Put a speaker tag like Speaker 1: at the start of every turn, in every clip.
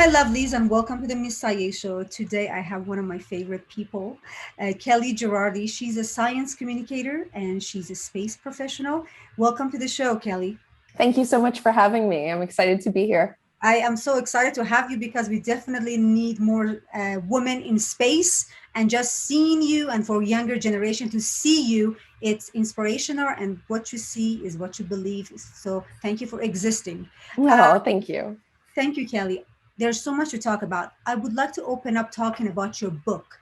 Speaker 1: my lovelies, and welcome to the Miss Sayé show. Today, I have one of my favorite people, Kellie Gerardi. She's a science communicator and she's a space professional. Welcome to the show, Kellie.
Speaker 2: Thank you so much for having me. I'm excited to be here.
Speaker 1: I am so excited to have you because we definitely need more women in space. And just seeing you, and for younger generation to see you, it's inspirational. And what you see is what you believe. So, thank you for existing.
Speaker 2: Oh, thank you.
Speaker 1: Thank you, Kellie. There's so much to talk about. I would like to open up talking about your book.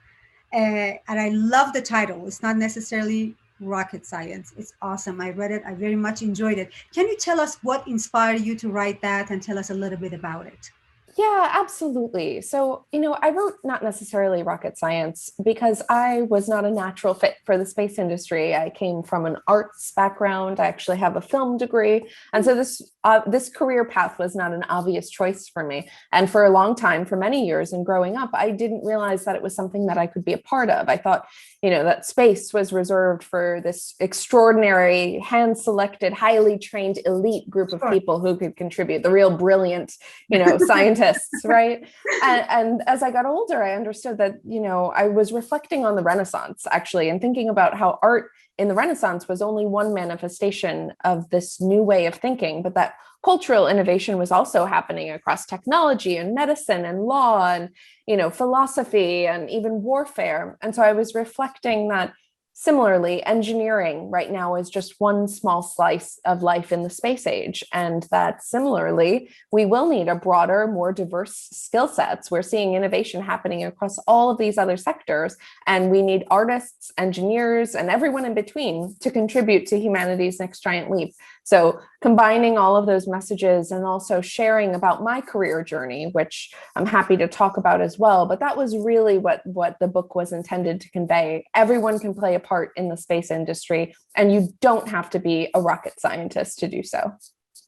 Speaker 1: And I love the title. It's not necessarily rocket science. It's awesome. I read it. I very much enjoyed it. Can you tell us what inspired you to write that and tell us a little bit about it?
Speaker 2: Yeah, absolutely. So, I wrote not necessarily rocket science because I was not a natural fit for the space industry. I came from an arts background. I actually have a film degree. And so this career path was not an obvious choice for me. And for a long time, for many years and growing up, I didn't realize that it was something that I could be a part of. I thought, that space was reserved for this extraordinary, hand-selected, highly trained elite group of
Speaker 1: Sure.
Speaker 2: people who could contribute, the real brilliant, scientists, right? And as I got older, I understood that, I was reflecting on the Renaissance actually, and thinking about how art in the Renaissance was only one manifestation of this new way of thinking, but that cultural innovation was also happening across technology and medicine and law and, philosophy and even warfare. And so I was reflecting that similarly, engineering right now is just one small slice of life in the space age. And that similarly, we will need a broader, more diverse skill sets. We're seeing innovation happening across all of these other sectors. And we need artists, engineers, and everyone in between to contribute to humanity's next giant leap. So combining all of those messages and also sharing about my career journey, which I'm happy to talk about as well. But that was really what the book was intended to convey. Everyone can play a part in the space industry, and you don't have to be a rocket scientist to do so.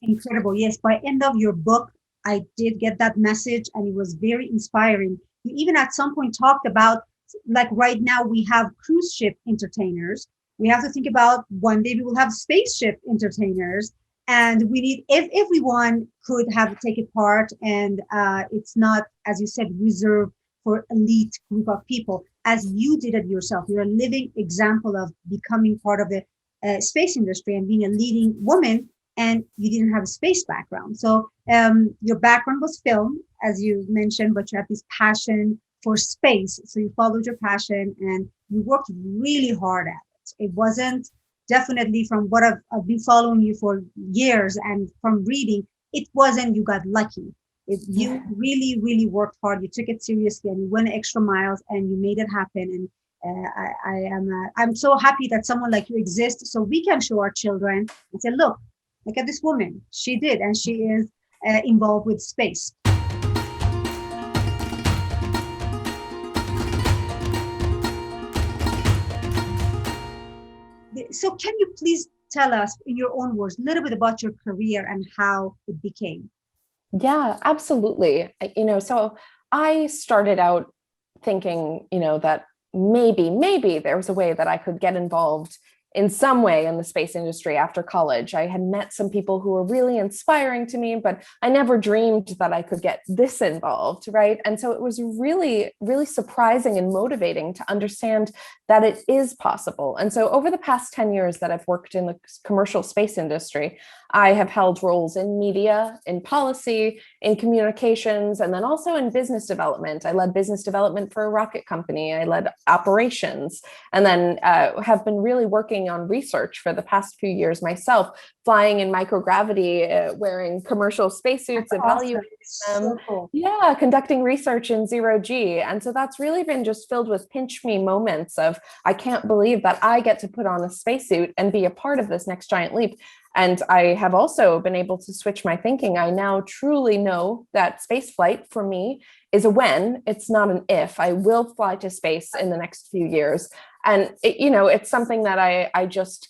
Speaker 1: Incredible. Yes, by end of your book, I did get that message and it was very inspiring. You even at some point talked about, like right now we have cruise ship entertainers. We have to think about one day we will have spaceship entertainers, and we need, if everyone could have taken part, and it's not, as you said, reserved for elite group of people, as you did it yourself. You're a living example of becoming part of the space industry and being a leading woman, and you didn't have a space background. So your background was film, as you mentioned, but you have this passion for space. So you followed your passion and you worked really hard at it. It wasn't, definitely from what I've been following you for years and from reading, it wasn't you got lucky. You really, really worked hard. You took it seriously and you went extra miles and you made it happen. And I'm so happy that someone like you exists, so we can show our children and say, look at this woman. She did, and she is involved with space. So can you please tell us in your own words a little bit about your career and how it became?
Speaker 2: Yeah, absolutely. So I started out thinking, that maybe there was a way that I could get involved in some way in the space industry after college. I had met some people who were really inspiring to me, but I never dreamed that I could get this involved, right? And so it was really, really surprising and motivating to understand that it is possible. And so over the past 10 years that I've worked in the commercial space industry, I have held roles in media, in policy, in communications, and then also in business development. I led business development for a rocket company. I led operations, and then have been really working on research for the past few years myself, flying in microgravity, wearing commercial spacesuits, evaluating them.
Speaker 1: So cool.
Speaker 2: Yeah, conducting research in zero G. And so that's really been just filled with pinch me moments of, I can't believe that I get to put on a spacesuit and be a part of this next giant leap. And I have also been able to switch my thinking. I now truly know that space flight for me is a when, it's not an if. I will fly to space in the next few years. And it's something that I just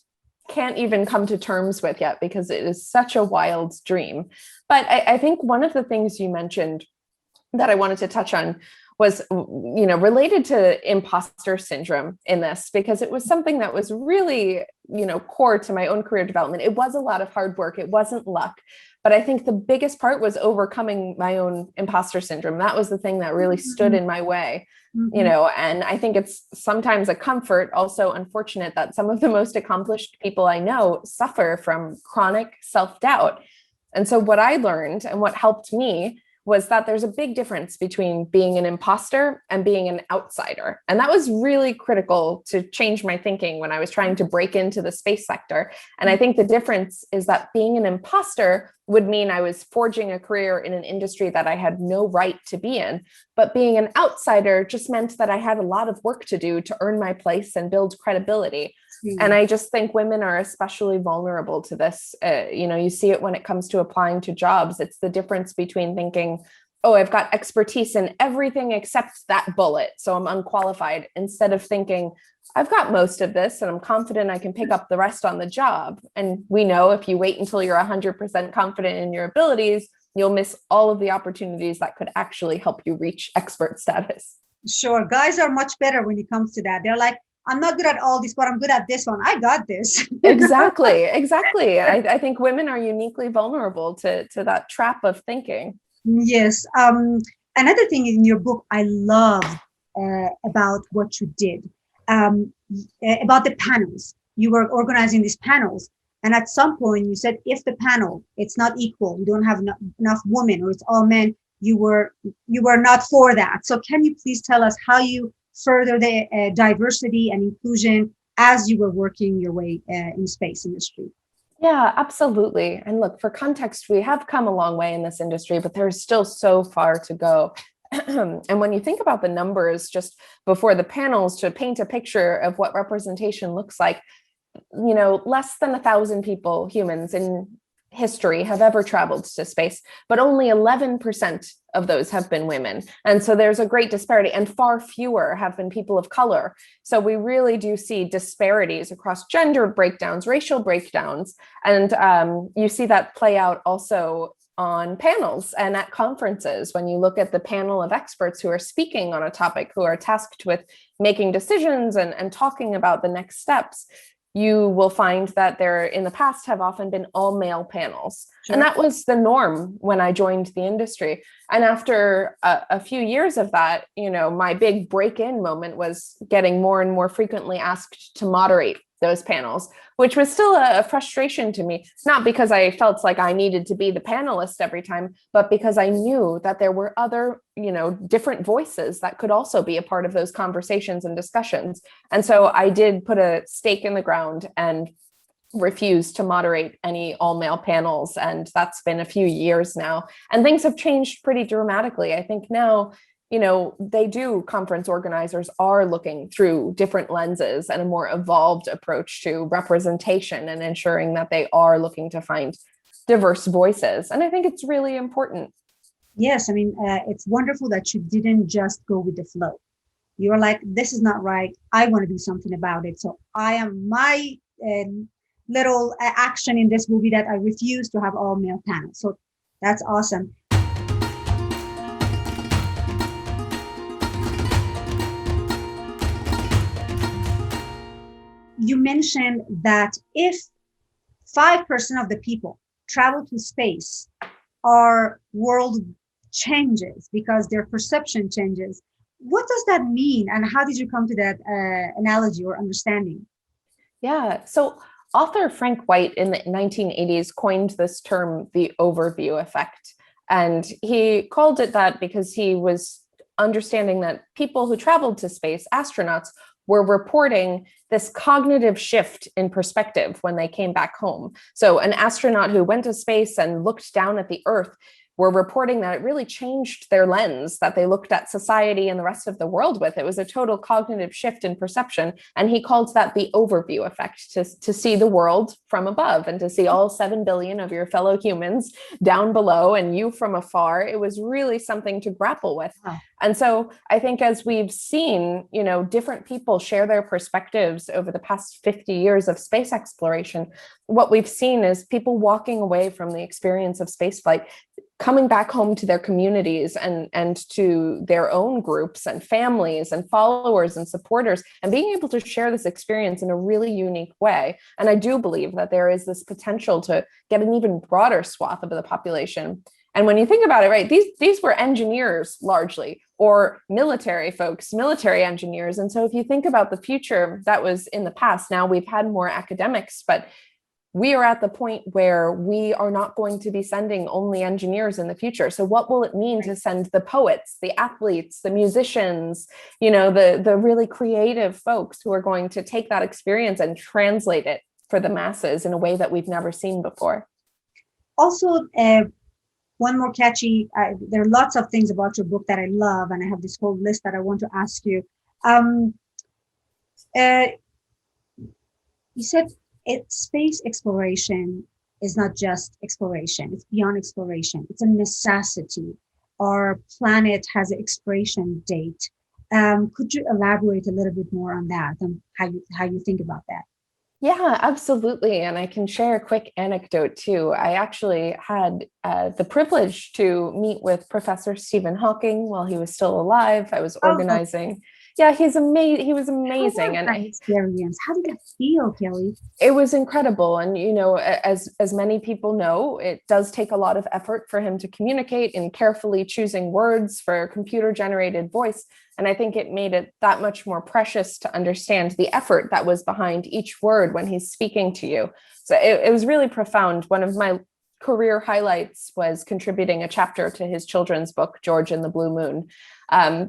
Speaker 2: can't even come to terms with yet because it is such a wild dream. But I think one of the things you mentioned that I wanted to touch on was, related to imposter syndrome in this, because it was something that was really, core to my own career development. It was a lot of hard work. It wasn't luck. But I think the biggest part was overcoming my own imposter syndrome. That was the thing that really stood in my way, and I think it's sometimes a comfort, also unfortunate, that some of the most accomplished people I know suffer from chronic self-doubt. And so what I learned and what helped me was that there's a big difference between being an imposter and being an outsider. And that was really critical to change my thinking when I was trying to break into the space sector. And I think the difference is that being an imposter would mean I was forging a career in an industry that I had no right to be in. But being an outsider just meant that I had a lot of work to do to earn my place and build credibility. And I just think women are especially vulnerable to this. You see it when it comes to applying to jobs. It's the difference between thinking, oh, I've got expertise in everything except that bullet, so I'm unqualified, instead of thinking, I've got most of this and I'm confident I can pick up the rest on the job. And we know if you wait until you're 100% confident in your abilities, you'll miss all of the opportunities that could actually help you reach expert status.
Speaker 1: Sure. Guys are much better when it comes to that. They're like, I'm not good at all this, but I'm good at this one. I got this.
Speaker 2: Exactly. I think women are uniquely vulnerable to that trap of thinking.
Speaker 1: Yes. Another thing in your book I love about what you did, about the panels. You were organizing these panels. And at some point you said, if the panel, it's not equal, you don't have enough women, or it's all men, you were not for that. So can you please tell us how you further the diversity and inclusion as you were working your way in space industry?
Speaker 2: Yeah, absolutely. And look, for context, we have come a long way in this industry, but there's still so far to go. And when you think about the numbers just before the panels, to paint a picture of what representation looks like, less than 1,000 people, humans in history, have ever traveled to space, but only 11% of those have been women. And so there's a great disparity, and far fewer have been people of color. So we really do see disparities across gender breakdowns, racial breakdowns. And you see that play out also on panels and at conferences. When you look at the panel of experts who are speaking on a topic, who are tasked with making decisions and talking about the next steps, you will find that there in the past have often been all male panels. Sure. And that was the norm when I joined the industry. And after a few years of that, my big break-in moment was getting more and more frequently asked to moderate those panels, which was still a frustration to me, not because I felt like I needed to be the panelist every time, but because I knew that there were other, different voices that could also be a part of those conversations and discussions. And so I did put a stake in the ground and refused to moderate any all-male panels. And that's been a few years now. And things have changed pretty dramatically. I think now, conference organizers are looking through different lenses and a more evolved approach to representation and ensuring that they are looking to find diverse voices. And I think it's really important.
Speaker 1: Yes. I mean, it's wonderful that you didn't just go with the flow. You're like, this is not right. I want to do something about it. So my little action in this will be that I refuse to have all male panels. So that's awesome. You mentioned that if 5% of the people travel to space, our world changes because their perception changes. What does that mean? And how did you come to that analogy or understanding?
Speaker 2: Yeah. So author Frank White in the 1980s coined this term, the overview effect. And he called it that because he was understanding that people who traveled to space, astronauts, were reporting this cognitive shift in perspective when they came back home. So an astronaut who went to space and looked down at the Earth were reporting that it really changed their lens that they looked at society and the rest of the world with. It was a total cognitive shift in perception. And he called that the overview effect, to see the world from above and to see all 7 billion of your fellow humans down below and you from afar. It was really something to grapple with. Wow. And so I think as we've seen, different people share their perspectives over the past 50 years of space exploration, what we've seen is people walking away from the experience of spaceflight coming back home to their communities and to their own groups and families and followers and supporters, and being able to share this experience in a really unique way. And I do believe that there is this potential to get an even broader swath of the population. And when you think about it, right, these were engineers largely, or military folks, military engineers. And so if you think about the future that was in the past, now we've had more academics, but we are at the point where we are not going to be sending only engineers in the future. So what will it mean to send the poets, the athletes, the musicians, the really creative folks who are going to take that experience and translate it for the masses in a way that we've never seen before?
Speaker 1: Also, one more catchy, there are lots of things about your book that I love, and I have this whole list that I want to ask you. You said space exploration is not just exploration, it's beyond exploration. It's a necessity. Our planet has an expiration date. Could you elaborate a little bit more on that and how you think about that?
Speaker 2: Yeah, absolutely. And I can share a quick anecdote too. I actually had the privilege to meet with Professor Stephen Hawking while he was still alive. I was organizing. Yeah, he's amazing. He was amazing.
Speaker 1: How was that experience? How did it feel, Kellie?
Speaker 2: It was incredible. And, as many people know, it does take a lot of effort for him to communicate in carefully choosing words for computer generated voice. And I think it made it that much more precious to understand the effort that was behind each word when he's speaking to you. So it was really profound. One of my career highlights was contributing a chapter to his children's book, George and the Blue Moon.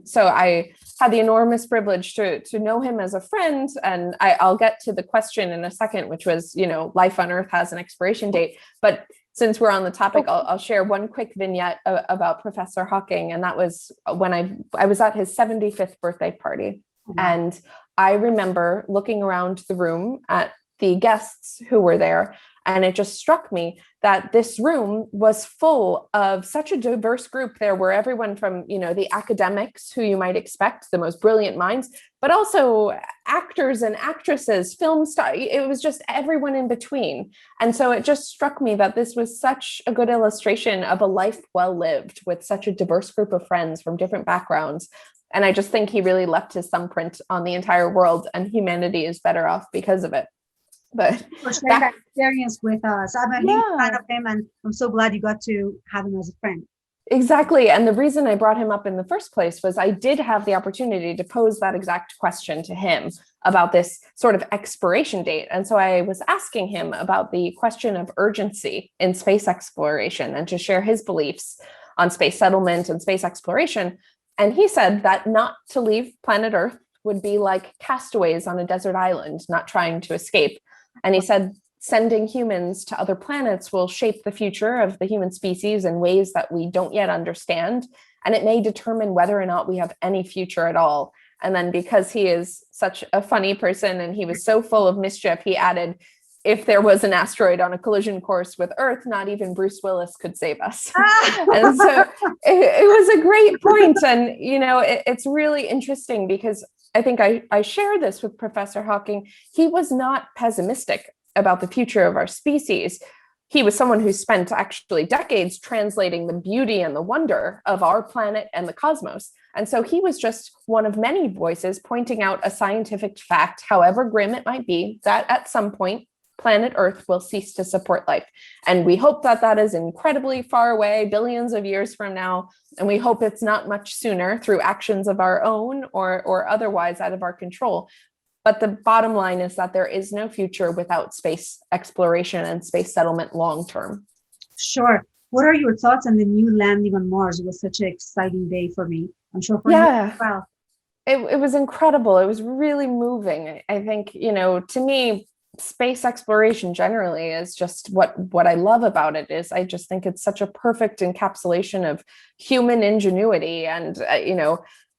Speaker 2: So I had the enormous privilege to know him as a friend. And I'll get to the question in a second, which was, life on Earth has an expiration date. But since we're on the topic, I'll share one quick vignette about Professor Hawking. And that was when I was at his 75th birthday party. Mm-hmm. And I remember looking around the room at the guests who were there. And it just struck me that this room was full of such a diverse group. There were everyone from, the academics who you might expect, the most brilliant minds, but also actors and actresses, film stars. It was just everyone in between. And so it just struck me that this was such a good illustration of a life well lived with such a diverse group of friends from different backgrounds. And I just think he really left his thumbprint on the entire world, and humanity is better off because of it. But
Speaker 1: for sharing that experience with us. I'm a huge fan of him, and I'm so glad you got to have him as a friend.
Speaker 2: Exactly. And the reason I brought him up in the first place was I did have the opportunity to pose that exact question to him about this sort of expiration date. And so I was asking him about the question of urgency in space exploration and to share his beliefs on space settlement and space exploration. And he said that not to leave planet Earth would be like castaways on a desert island, not trying to escape. And he said, sending humans to other planets will shape the future of the human species in ways that we don't yet understand. And it may determine whether or not we have any future at all. And then because he is such a funny person and he was so full of mischief, he added, if there was an asteroid on a collision course with Earth, not even Bruce Willis could save us. And so it was a great point. And, it's really interesting because I think I share this with Professor Hawking. He was not pessimistic about the future of our species. He was someone who spent actually decades translating the beauty and the wonder of our planet and the cosmos. And so he was just one of many voices pointing out a scientific fact, however grim it might be, that at some point, planet Earth will cease to support life. And we hope that that is incredibly far away, billions of years from now. And we hope it's not much sooner through actions of our own or otherwise out of our control. But the bottom line is that there is no future without space exploration and space settlement long term.
Speaker 1: Sure. What are your thoughts on the new landing on Mars? It was such an exciting day for me. I'm sure for you as well.
Speaker 2: It was incredible. It was really moving. I think, to me, space exploration generally is just what I love about it is I just think it's such a perfect encapsulation of human ingenuity and,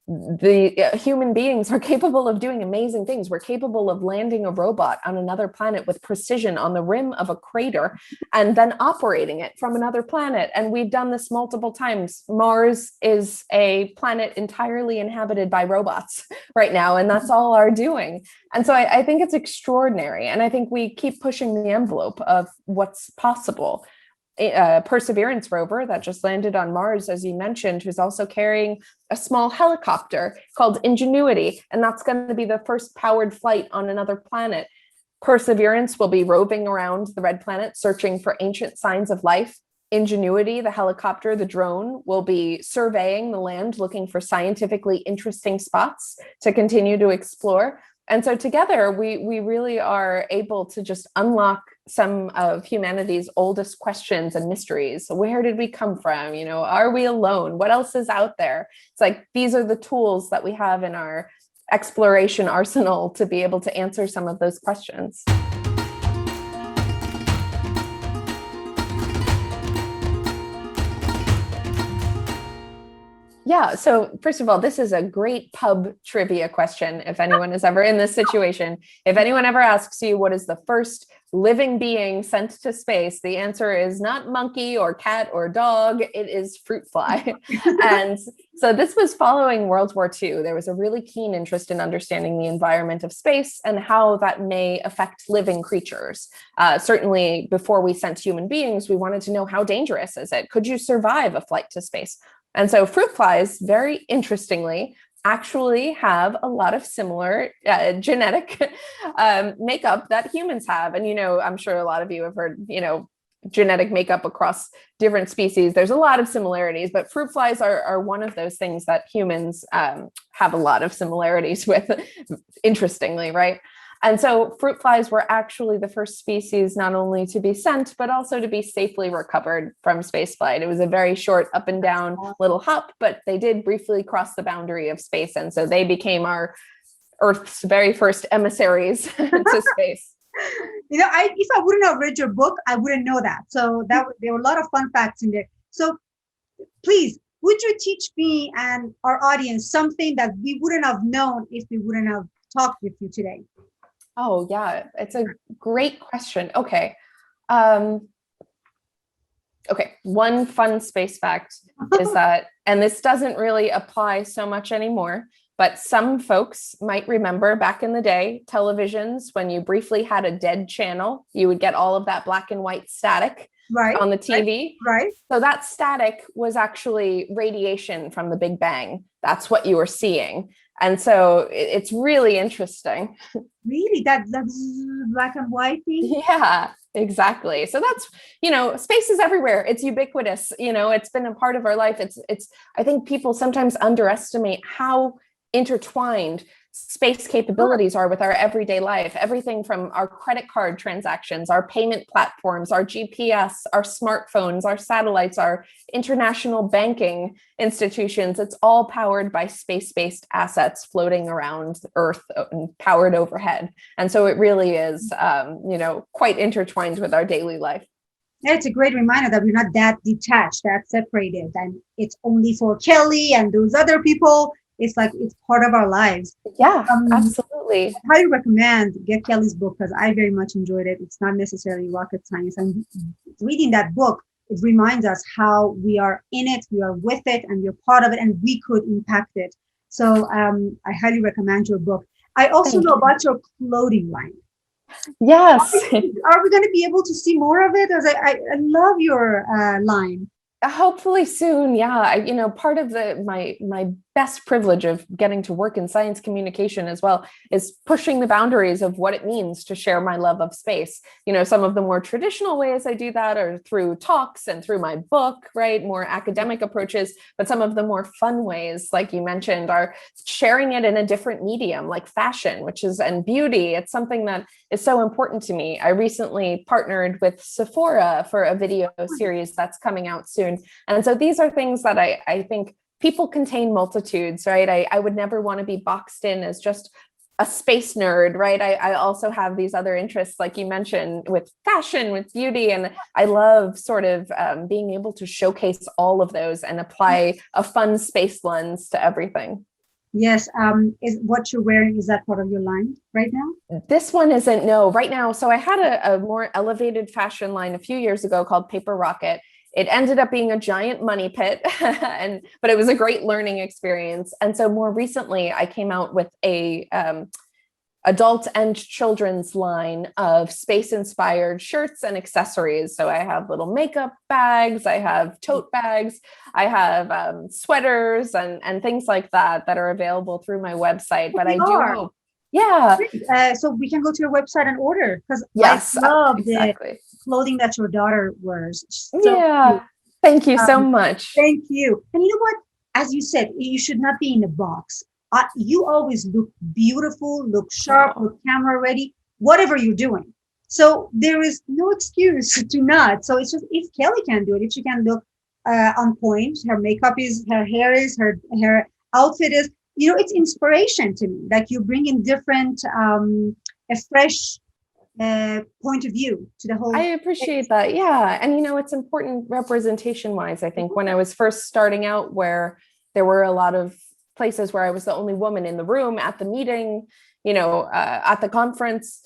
Speaker 2: the human beings are capable of doing amazing things. We're capable of landing a robot on another planet with precision on the rim of a crater and then operating it from another planet. And we've done this multiple times. Mars is a planet entirely inhabited by robots right now, and that's all our doing. And so I think it's extraordinary. And I think we keep pushing the envelope of what's possible. Perseverance rover that just landed on Mars, as you mentioned, who's also carrying a small helicopter called Ingenuity. And that's going to be the first powered flight on another planet. Perseverance will be roving around the red planet, searching for ancient signs of life. Ingenuity, the helicopter, the drone, will be surveying the land, looking for scientifically interesting spots to continue to explore. And so together, we really are able to just unlock some of humanity's oldest questions and mysteries. So where did we come from? Are we alone? What else is out there? It's like, these are the tools that we have in our exploration arsenal to be able to answer some of those questions. Yeah. So first of all, this is a great pub trivia question. If anyone is ever in this situation, if anyone ever asks you what is the first living being sent to space, the answer is not monkey or cat or dog. It is fruit fly. And so this was following World War II. There was a really keen interest in understanding the environment of space and how that may affect living creatures. Certainly before we sent human beings, we wanted to know, how dangerous is it? Could you survive a flight to space? And so fruit flies, very interestingly, actually have a lot of similar genetic makeup that humans have. And, I'm sure a lot of you have heard, genetic makeup across different species. There's a lot of similarities, but fruit flies are one of those things that humans have a lot of similarities with, interestingly, right? And so fruit flies were actually the first species not only to be sent, but also to be safely recovered from spaceflight. It was a very short up and down little hop, but they did briefly cross the boundary of space. And so they became our Earth's very first emissaries to space.
Speaker 1: If I wouldn't have read your book, I wouldn't know that. So there were a lot of fun facts in there. So please, would you teach me and our audience something that we wouldn't have known if we wouldn't have talked with you today?
Speaker 2: Oh, yeah, it's a great question. Okay. One fun space fact is that, and this doesn't really apply so much anymore, but some folks might remember back in the day, televisions, when you briefly had a dead channel, you would get all of that black and white static on the TV.
Speaker 1: Right.
Speaker 2: So that static was actually radiation from the Big Bang. That's what you were seeing. And so it's really interesting.
Speaker 1: Really? That's black and white thing?
Speaker 2: Yeah, exactly. So that's, space is everywhere. It's ubiquitous. It's been a part of our life. I think people sometimes underestimate how intertwined space capabilities are with our everyday life. Everything from our credit card transactions, our payment platforms, our GPS, our smartphones, our satellites, our international banking institutions. It's all powered by space-based assets floating around Earth and powered overhead. And so it really is, quite intertwined with our daily life.
Speaker 1: Yeah, it's a great reminder that we're not that detached, that separated, and it's only for Kelly and those other people. It's like it's part of our lives.
Speaker 2: Yeah, absolutely.
Speaker 1: I highly recommend get Kelly's book because I very much enjoyed it. It's not necessarily rocket science. And reading that book, it reminds us how we are in it, we are with it, and we're part of it, and we could impact it. So I highly recommend your book. I also know about your clothing line.
Speaker 2: Yes.
Speaker 1: Are we going to be able to see more of it? As I love your line.
Speaker 2: Hopefully soon. Yeah. Part of my best privilege of getting to work in science communication as well is pushing the boundaries of what it means to share my love of space. Some of the more traditional ways I do that are through talks and through my book, right? More academic approaches, but some of the more fun ways, like you mentioned, are sharing it in a different medium, like fashion, and beauty. It's something that is so important to me. I recently partnered with Sephora for a video series that's coming out soon. And so these are things that I think people contain multitudes, right? I would never want to be boxed in as just a space nerd, right? I also have these other interests, like you mentioned, with fashion, with beauty. And I love sort of being able to showcase all of those and apply a fun space lens to everything.
Speaker 1: Yes. Is what you're wearing, is that part of your line right now?
Speaker 2: This one isn't, no, right now. So I had a more elevated fashion line a few years ago called Paper Rocket. It ended up being a giant money pit, but it was a great learning experience. And so more recently, I came out with a adult and children's line of space-inspired shirts and accessories. So I have little makeup bags, I have tote bags, I have sweaters and things like that are available through my website. But I do hope, yeah.
Speaker 1: So we can go to your website and order, because
Speaker 2: Yes,
Speaker 1: I love
Speaker 2: exactly.
Speaker 1: the clothing that your daughter wears. So
Speaker 2: yeah.
Speaker 1: cute.
Speaker 2: Thank you so much.
Speaker 1: Thank you. And you know what? As you said, you should not be in a box. You always look beautiful, look sharp, look camera ready, whatever you're doing. So there is no excuse to not. So it's just, if Kellie can do it, if she can look on point, her makeup is, her hair is, her outfit is, it's inspiration to me. Like, you bring in different, a fresh point of view to the whole.
Speaker 2: I appreciate that. Yeah. And, it's important representation wise. I think when I was first starting out, where there were a lot of places where I was the only woman in the room at the meeting, at the conference,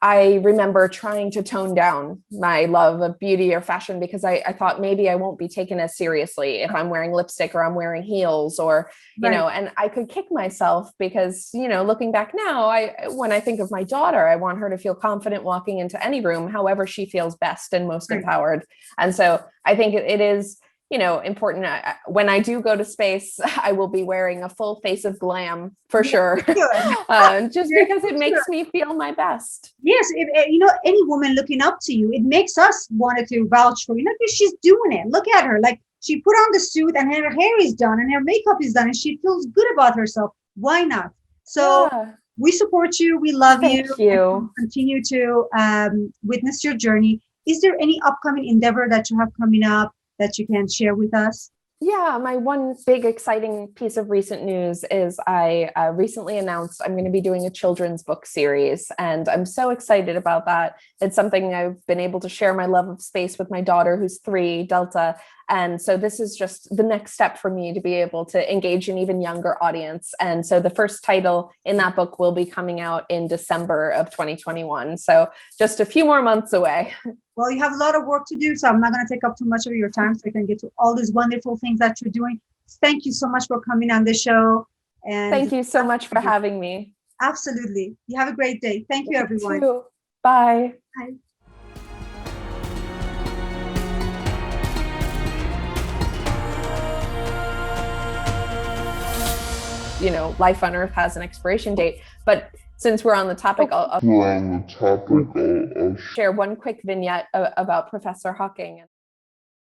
Speaker 2: I remember trying to tone down my love of beauty or fashion, because I thought maybe I won't be taken as seriously if I'm wearing lipstick or I'm wearing heels, or, and I could kick myself because, looking back now, when I think of my daughter, I want her to feel confident walking into any room, however she feels best and most empowered. And so I think it is, important. When I do go to space, I will be wearing a full face of glam for sure. Just because it makes me feel my best.
Speaker 1: Yes. Any woman looking up to you, it makes us wanted to vouch for, because she's doing it. Look at her. Like, she put on the suit and her hair is done and her makeup is done and she feels good about herself. Why not? So we support you. We love you.
Speaker 2: Thank you.
Speaker 1: Continue to witness your journey. Is there any upcoming endeavor that you have coming up that you can share with us?
Speaker 2: Yeah, my one big exciting piece of recent news is I recently announced I'm going to be doing a children's book series, and I'm so excited about that. It's something I've been able to share my love of space with my daughter, who's 3, Delta. And so this is just the next step for me to be able to engage an even younger audience. And so the first title in that book will be coming out in December of 2021. So just a few more months away.
Speaker 1: Well, you have a lot of work to do, so I'm not going to take up too much of your time so you can get to all these wonderful things that you're doing. Thank you so much for coming on the show. And
Speaker 2: thank you so much for having me.
Speaker 1: Absolutely. You have a great day. Thank you, everyone.
Speaker 2: Too. Bye.
Speaker 1: Bye.
Speaker 2: Life on Earth has an expiration date, but since we're on the topic, I'll share one quick vignette about Professor Hawking.